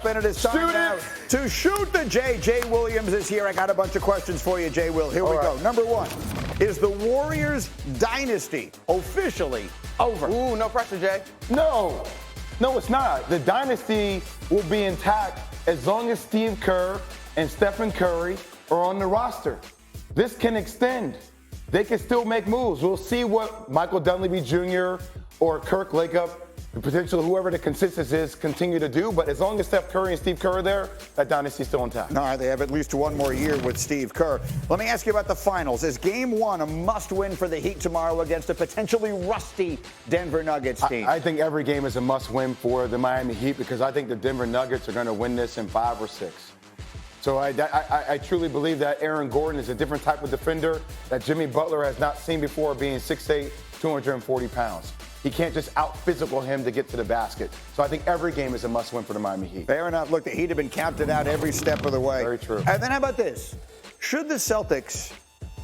up, and it is time now to shoot the J. Jay Williams is here. I got a bunch of questions for you, Jay Will. Here we go. Number one, is the Warriors dynasty officially over? Ooh, no pressure, Jay. No, it's not. The dynasty will be intact as long as Steve Kerr and Stephen Curry are on the roster. This can extend. They can still make moves. We'll see what Michael Dunleavy Jr. or Kirk Lakeup, potentially whoever the consensus is, continue to do. But as long as Steph Curry and Steve Kerr are there, that dynasty's still intact. All right, they have at least one more year with Steve Kerr. Let me ask you about the finals. Is Game 1 a must-win for the Heat tomorrow against a potentially rusty Denver Nuggets team? I think every game is a must-win for the Miami Heat because I think the Denver Nuggets are going to win this in 5 or 6. So I truly believe that Aaron Gordon is a different type of defender that Jimmy Butler has not seen before, being 6'8", 240 pounds. He can't just out-physical him to get to the basket. So I think every game is a must-win for the Miami Heat. Fair enough. Look, the Heat have been counted out every step of the way. Very true. And then how about this? Should the Celtics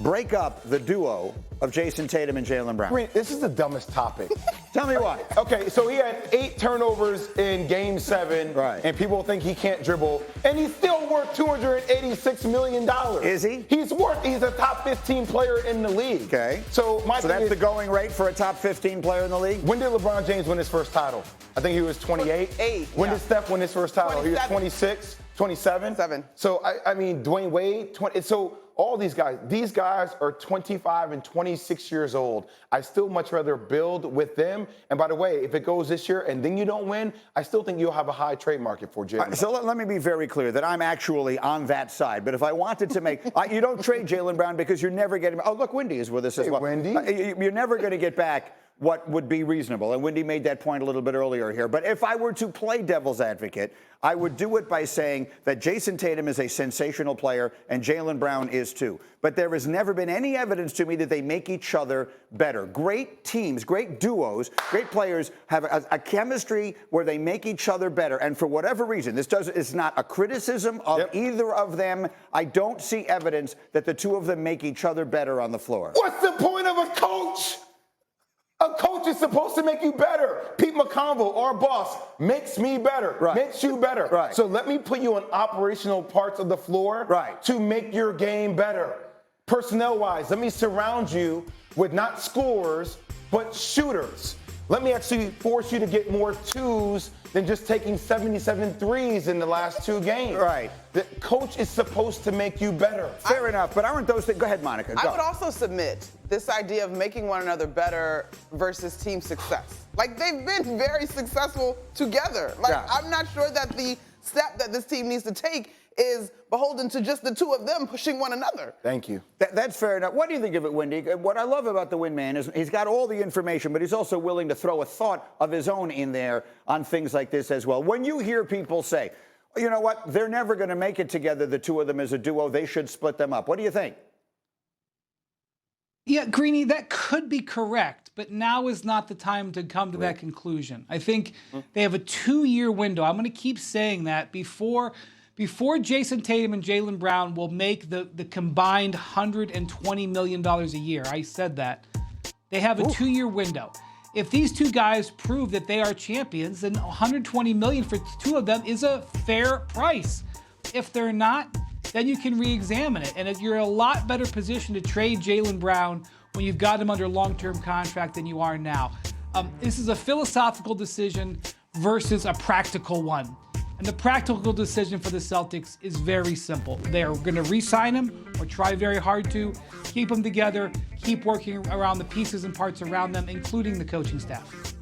break up the duo of Jayson Tatum and Jaylen Brown? This is the dumbest topic. Tell me why. Okay, so he had 8 turnovers in Game 7, right? And people think he can't dribble, and he's still worth $286 million. Is he? He's a top 15 player in the league. Okay. So that's the going rate for a top 15 player in the league? When did LeBron James win his first title? I think he was 28. When did Steph win his first title? 27. He was 26, 27? 7. So, I mean, Dwayne Wade, 20. So all these guys are 25 and 26 years old. I still much rather build with them. And by the way, if it goes this year and then you don't win, I still think you'll have a high trade market for Jaylen. So let me be very clear that I'm actually on that side. But if I wanted to make, you don't trade Jaylen Brown because you're never getting. Oh, look, Wendy is with us as well. Wendy. You're never going to get back what would be reasonable. And Wendy made that point a little bit earlier here. But if I were to play devil's advocate, I would do it by saying that Jayson Tatum is a sensational player and Jaylen Brown is too. But there has never been any evidence to me that they make each other better. Great teams, great duos, great players have a chemistry where they make each other better. And for whatever reason, it's not a criticism of either of them. I don't see evidence that the two of them make each other better on the floor. What's the point of a coach? A coach is supposed to make you better. Pete McConville, our boss, makes me better, makes you better. Right. So let me put you on operational parts of the floor to make your game better. Personnel-wise, let me surround you with not scorers, but shooters. Let me actually force you to get more 2s than just taking 77 threes in the last 2 games. Right. The coach is supposed to make you better. Fair enough, but aren't those things? Go ahead, Monica. Go. I would also submit this idea of making one another better versus team success. Like, they've been very successful together. Like, I'm not sure that the step that this team needs to take is beholden to just the two of them pushing one another. Thank you. That's fair enough. What do you think of it, Wendy? What I love about the Win Man is he's got all the information, but he's also willing to throw a thought of his own in there on things like this as well. When you hear people say, you know what, they're never going to make it together, the two of them as a duo, they should split them up. What do you think? Yeah, Greeny, that could be correct, but now is not the time to come to that conclusion. I think they have a 2-year window. I'm going to keep saying that before Jayson Tatum and Jaylen Brown will make the combined $120 million a year. I said that. They have a 2-year window. If these two guys prove that they are champions, then $120 million for two of them is a fair price. If they're not, then you can re-examine it. And you're in a lot better position to trade Jaylen Brown when you've got him under long-term contract than you are now. This is a philosophical decision versus a practical one. And the practical decision for the Celtics is very simple. They're going to re-sign him or try very hard to keep them together, keep working around the pieces and parts around them, including the coaching staff.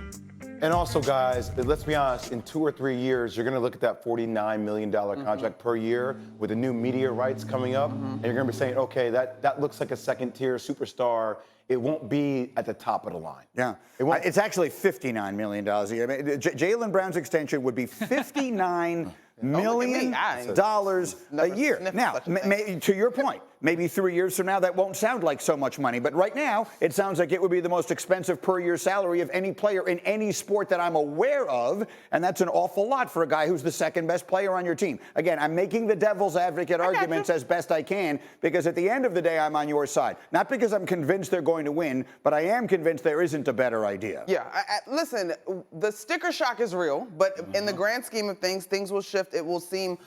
And also, guys, let's be honest, in 2 or 3 years, you're going to look at that $49 million contract per year with the new media rights coming up, and you're going to be saying, okay, that looks like a second-tier superstar. It won't be at the top of the line. Yeah. It's actually $59 million a year. I mean, Jaylen Brown's extension would be $59 million a year. Now, to your point, maybe 3 years from now, that won't sound like so much money. But right now, it sounds like it would be the most expensive per year salary of any player in any sport that I'm aware of. And that's an awful lot for a guy who's the second best player on your team. Again, I'm making the devil's advocate arguments as best I can, because at the end of the day, I'm on your side. Not because I'm convinced they're going to win, but I am convinced there isn't a better idea. Yeah, listen, the sticker shock is real, but in the grand scheme of things will shift shift, it will seem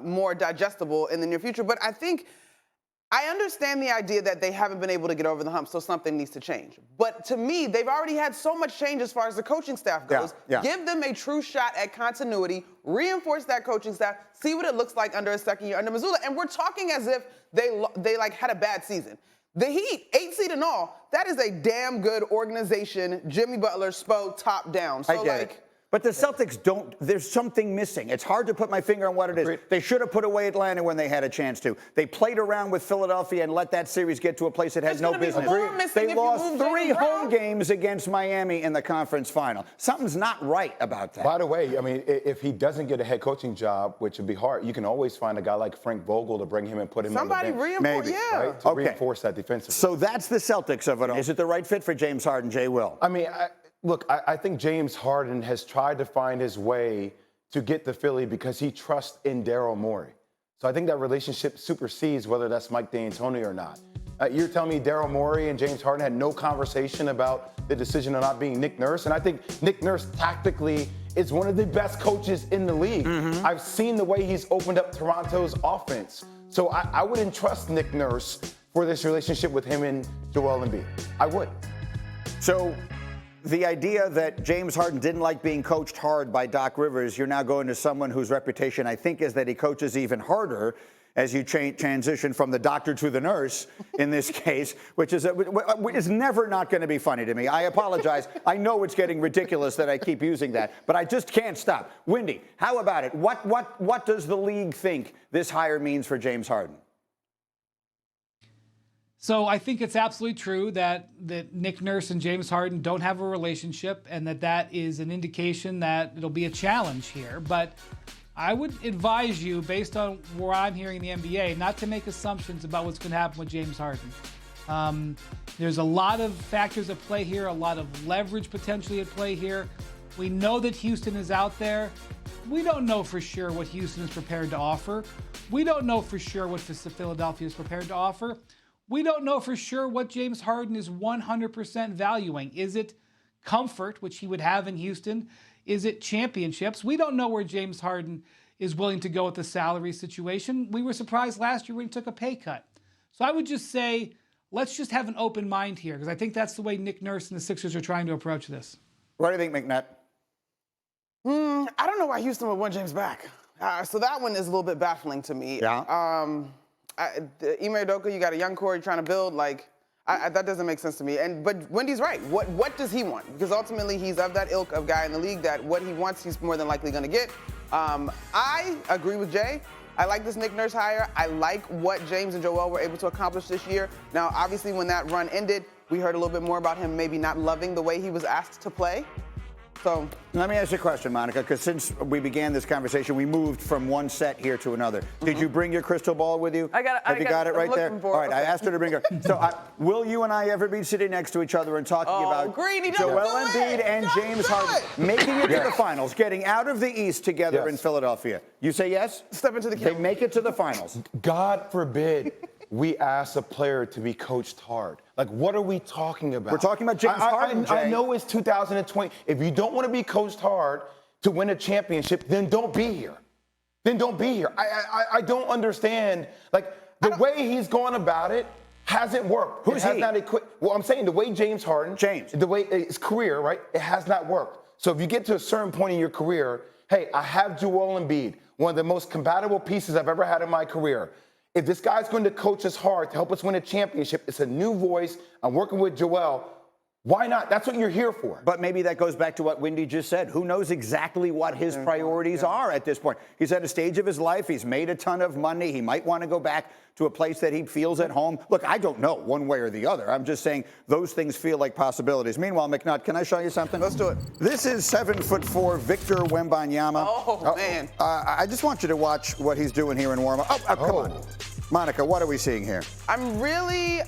more digestible in the near future. But I understand the idea that they haven't been able to get over the hump, so something needs to change. But to me, they've already had so much change as far as the coaching staff goes. Give them a true shot at continuity, reinforce that coaching staff, see what it looks like under a second year under Mazzulla. And we're talking as if they like had a bad season. The Heat, 8 seed and all, that is a damn good organization. Jimmy Butler, Spo, top down. So I get it. But the Celtics don't, there's something missing. It's hard to put my finger on what it is. They should have put away Atlanta when they had a chance to. They played around with Philadelphia and let that series get to a place it has no business. They lost 3 home games against Miami in the conference final. Something's not right about that. By the way, I mean, if he doesn't get a head coaching job, which would be hard, you can always find a guy like Frank Vogel to bring him and put him on the bench. Maybe. Right? To reinforce that defensively. So that's the Celtics of it all. Is it the right fit for James Harden, Jay Will? I mean, Look, I think James Harden has tried to find his way to get to Philly because he trusts in Daryl Morey. So I think that relationship supersedes whether that's Mike D'Antoni or not. You're telling me Daryl Morey and James Harden had no conversation about the decision of not being Nick Nurse? And I think Nick Nurse tactically is one of the best coaches in the league. I've seen the way he's opened up Toronto's offense. So I wouldn't trust Nick Nurse for this relationship with him and Joel Embiid. I would. So the idea that James Harden didn't like being coached hard by Doc Rivers, you're now going to someone whose reputation I think is that he coaches even harder as you transition from the doctor to the nurse in this case, which is never not going to be funny to me. I apologize. I know it's getting ridiculous that I keep using that, but I just can't stop. Windy, how about it? What does the league think this hire means for James Harden? So I think it's absolutely true that Nick Nurse and James Harden don't have a relationship, and that is an indication that it'll be a challenge here. But I would advise you, based on where I'm hearing in the NBA, not to make assumptions about what's going to happen with James Harden. There's a lot of factors at play here, a lot of leverage potentially at play here. We know that Houston is out there. We don't know for sure what Houston is prepared to offer. We don't know for sure what Philadelphia is prepared to offer. We don't know for sure what James Harden is 100% valuing. Is it comfort, which he would have in Houston? Is it championships? We don't know where James Harden is willing to go with the salary situation. We were surprised last year when he took a pay cut. So I would just say, let's just have an open mind here, because I think that's the way Nick Nurse and the Sixers are trying to approach this. What do you think, McNutt? I don't know why Houston would want James back. So that one is a little bit baffling to me. Yeah. Ime Udoka, you got a young core you're trying to build. That doesn't make sense to me. But Wendy's right. What does he want? Because ultimately he's of that ilk of guy in the league that what he wants he's more than likely going to get. I agree with Jay. I like this Nick Nurse hire. I like what James and Joel were able to accomplish this year. Now, obviously, when that run ended, we heard a little bit more about him maybe not loving the way he was asked to play. So let me ask you a question, Monica, because since we began this conversation, we moved from one set here to another. Did you bring your crystal ball with you? Have you got it right there? All right, I asked her to bring her. So will you and I ever be sitting next to each other and talking about Joel Embiid and James Harden making it to the finals, getting out of the East together in Philadelphia? You say yes? Step into the camera. They make it to the finals. God forbid we ask a player to be coached hard. What are we talking about? We're talking about James Harden, Jay. I know it's 2020. If you don't want to be coached hard to win a championship, then don't be here. Then don't be here. I don't understand. The way he's gone about it hasn't worked. Who's he? Well, I'm saying the way James Harden, the way his career, right, it has not worked. So if you get to a certain point in your career, hey, I have Joel Embiid, one of the most compatible pieces I've ever had in my career. If this guy's going to coach us hard to help us win a championship, it's a new voice. I'm working with Joel. Why not? That's what you're here for. But maybe that goes back to what Windy just said. Who knows exactly what his priorities are at this point? He's at a stage of his life. He's made a ton of money. He might want to go back to a place that he feels at home. Look, I don't know one way or the other. I'm just saying those things feel like possibilities. Meanwhile, McNutt, can I show you something? Let's do it. This is 7'4" Victor Wembanyama. Oh, man. I just want you to watch what he's doing here in warm-up. Come on. Monica, what are we seeing here? I'm really,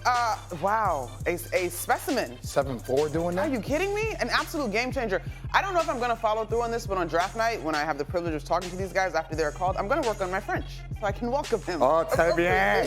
wow, a specimen. 7-4 doing that? Are you kidding me? An absolute game changer. I don't know if I'm going to follow through on this, but on draft night, when I have the privilege of talking to these guys after they're called, I'm going to work on my French so I can welcome him. Oh, très bien.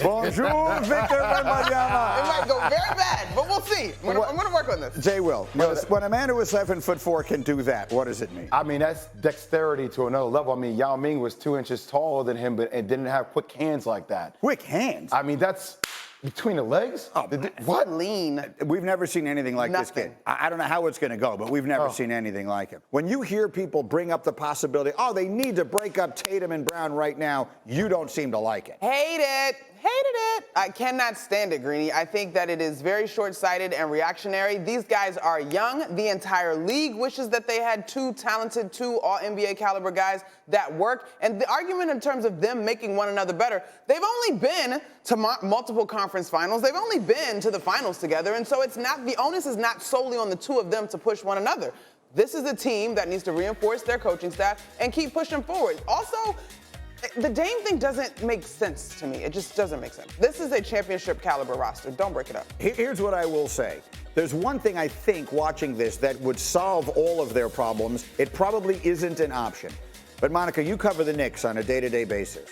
Bonjour, Victor Wembanyama. It might go very bad, but we'll see. I'm going to work on this. Jay Will, when a man who is 7'4" can do that, what does it mean? I mean, that's dexterity to another level. I mean, Yao Ming was 2 inches taller than him, but didn't have quick hands like that. Quick hands? I mean, that's between the legs? Oh, what? Lean. We've never seen anything like this kid. I don't know how it's going to go, but we've never seen anything like him. When you hear people bring up the possibility, they need to break up Tatum and Brown right now, you don't seem to like it. Hate it. Hated it. I cannot stand it, Greeny. I think that it is very short-sighted and reactionary. These guys are young. The entire league wishes that they had 2 talented, 2 all-NBA caliber guys that work. And the argument in terms of them making one another better, they've only been to multiple conference finals. They've only been to the finals together. And so the onus is not solely on the 2 of them to push one another. This is a team that needs to reinforce their coaching staff and keep pushing forward. Also, the Dame thing doesn't make sense to me. It just doesn't make sense. This is a championship caliber roster. Don't break it up. Here's what I will say. There's one thing I think watching this that would solve all of their problems. It probably isn't an option. But Monica, you cover the Knicks on a day-to-day basis.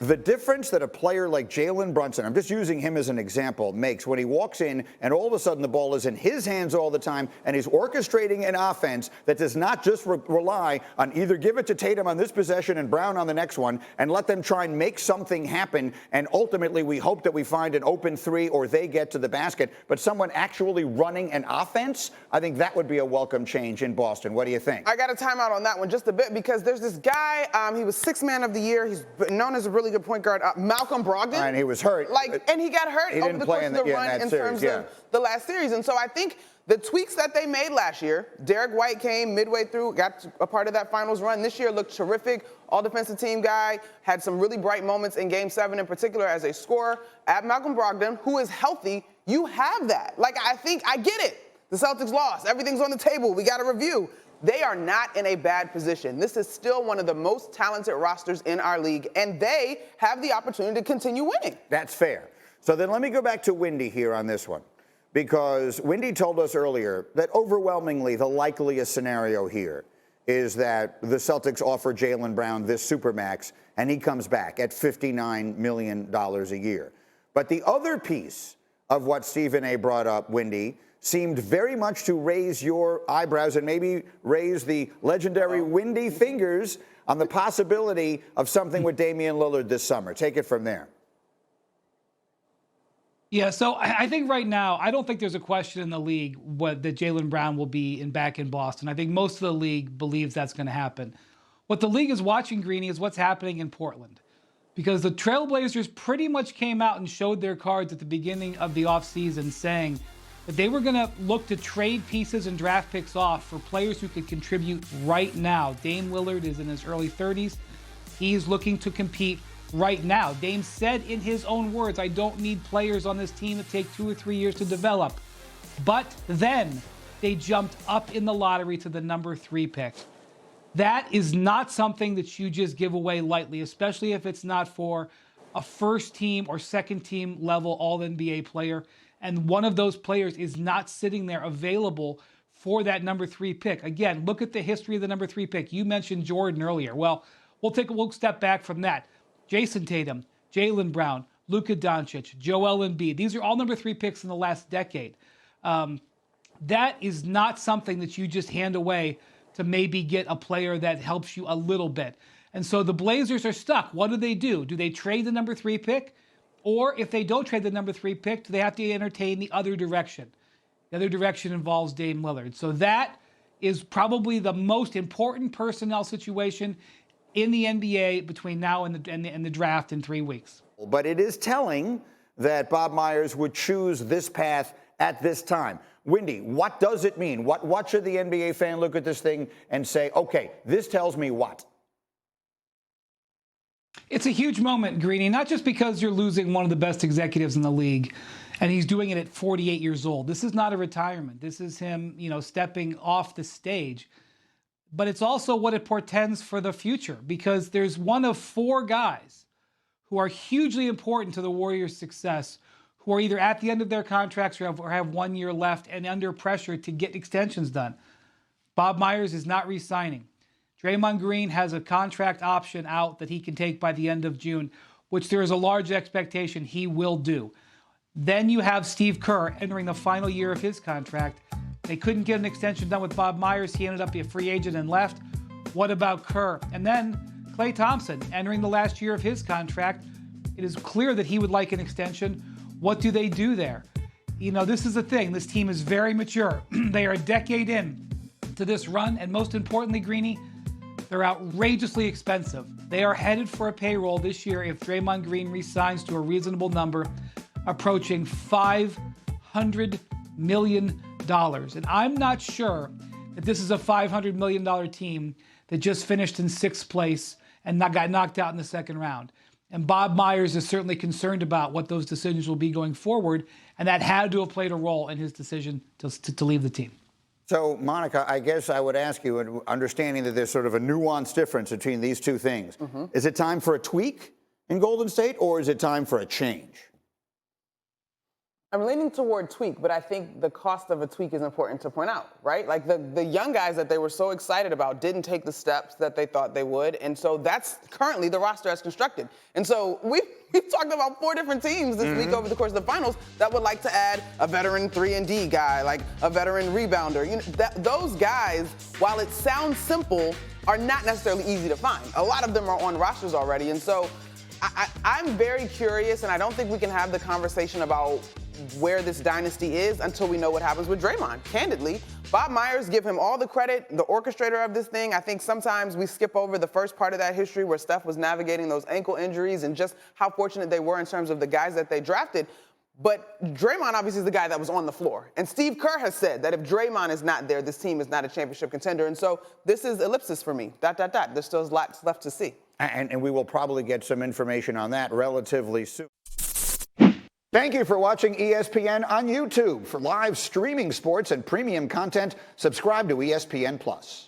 The difference that a player like Jalen Brunson, I'm just using him as an example, makes when he walks in and all of a sudden the ball is in his hands all the time and he's orchestrating an offense that does not just rely on either give it to Tatum on this possession and Brown on the next one and let them try and make something happen and ultimately we hope that we find an open 3 or they get to the basket, but someone actually running an offense, I think that would be a welcome change in Boston. What do you think? I got a timeout on that one just a bit because there's this guy, he was 6th man of the year. He's known as a really good point guard, Malcolm Brogdon. And he was hurt. And he got hurt over the course of the run in terms of the last series. And so I think the tweaks that they made last year, Derek White came midway through, got a part of that finals run. This year looked terrific. All-defensive team guy, had some really bright moments in Game 7 in particular as a scorer. At Malcolm Brogdon, who is healthy, you have that. I get it. The Celtics lost. Everything's on the table. We got a review. They are not in a bad position. This is still one of the most talented rosters in our league, and they have the opportunity to continue winning. That's fair. So then let me go back to Windy here on this one, because Windy told us earlier that overwhelmingly the likeliest scenario here is that the Celtics offer Jaylen Brown this supermax, and he comes back at $59 million a year. But the other piece of what Stephen A. brought up, Windy, seemed very much to raise your eyebrows and maybe raise the legendary windy fingers on the possibility of something with Damian Lillard this summer. Take it from there. Yeah, so I think right now, I don't think there's a question in the league that Jaylen Brown will be back in Boston. I think most of the league believes that's going to happen. What the league is watching, Greeny, is what's happening in Portland. Because the Trailblazers pretty much came out and showed their cards at the beginning of the offseason saying that they were going to look to trade pieces and draft picks off for players who could contribute right now. Dame Lillard is in his early 30s. He's looking to compete right now. Dame said in his own words, I don't need players on this team that take 2 or 3 years to develop. But then they jumped up in the lottery to the number 3 pick. That is not something that you just give away lightly, especially if it's not for a first team or second team level All-NBA player. And one of those players is not sitting there available for that number 3 pick. Again, look at the history of the number 3 pick. You mentioned Jordan earlier. Well, we'll take a little step back from that. Jayson Tatum, Jaylen Brown, Luka Doncic, Joel Embiid. These are all number 3 picks in the last decade. That is not something that you just hand away to maybe get a player that helps you a little bit. And so the Blazers are stuck. What do? Do they trade the number 3 pick? Or if they don't trade the number 3 pick, do they have to entertain the other direction? The other direction involves Dame Lillard. So that is probably the most important personnel situation in the NBA between now and the draft in 3 weeks. But it is telling that Bob Myers would choose this path at this time. Windy, what does it mean? What should the NBA fan look at this thing and say, okay, this tells me what? It's a huge moment, Greeny, not just because you're losing one of the best executives in the league, and he's doing it at 48 years old. This is not a retirement. This is him, stepping off the stage. But it's also what it portends for the future, because there's one of 4 guys who are hugely important to the Warriors' success, who are either at the end of their contracts or have 1 year left and under pressure to get extensions done. Bob Myers is not re-signing. Draymond Green has a contract option out that he can take by the end of June, which there is a large expectation he will do. Then you have Steve Kerr entering the final year of his contract. They couldn't get an extension done with Bob Myers. He ended up being a free agent and left. What about Kerr? And then Klay Thompson entering the last year of his contract. It is clear that he would like an extension. What do they do there? You know, this is the thing. This team is very mature. They are a decade in to this run. And most importantly, Greeny, they're outrageously expensive. They are headed for a payroll this year if Draymond Green re-signs to a reasonable number, approaching $500 million. And I'm not sure that this is a $500 million team that just finished in sixth place and got knocked out in the second round. And Bob Myers is certainly concerned about what those decisions will be going forward, and that had to have played a role in his decision to leave the team. So, Monica, I guess I would ask you, understanding that there's sort of a nuanced difference between these two things, is it time for a tweak in Golden State, or is it time for a change? I'm leaning toward tweak, but I think the cost of a tweak is important to point out, right? Like the young guys that they were so excited about didn't take the steps that they thought they would, and so that's currently the roster as constructed. And so we've talked about 4 different teams this week over the course of the finals that would like to add a veteran 3-and-D guy, like a veteran rebounder. You know, those guys, while it sounds simple, are not necessarily easy to find. A lot of them are on rosters already, and so I'm very curious, and I don't think we can have the conversation about where this dynasty is until we know what happens with Draymond. Candidly, Bob Myers, give him all the credit, the orchestrator of this thing. I think sometimes we skip over the first part of that history where Steph was navigating those ankle injuries and just how fortunate they were in terms of the guys that they drafted. But Draymond obviously is the guy that was on the floor. And Steve Kerr has said that if Draymond is not there, this team is not a championship contender. And so this is ellipsis for me. ... There's still lots left to see. And we will probably get some information on that relatively soon. Thank you for watching ESPN on YouTube. For live streaming sports and premium content, subscribe to ESPN+.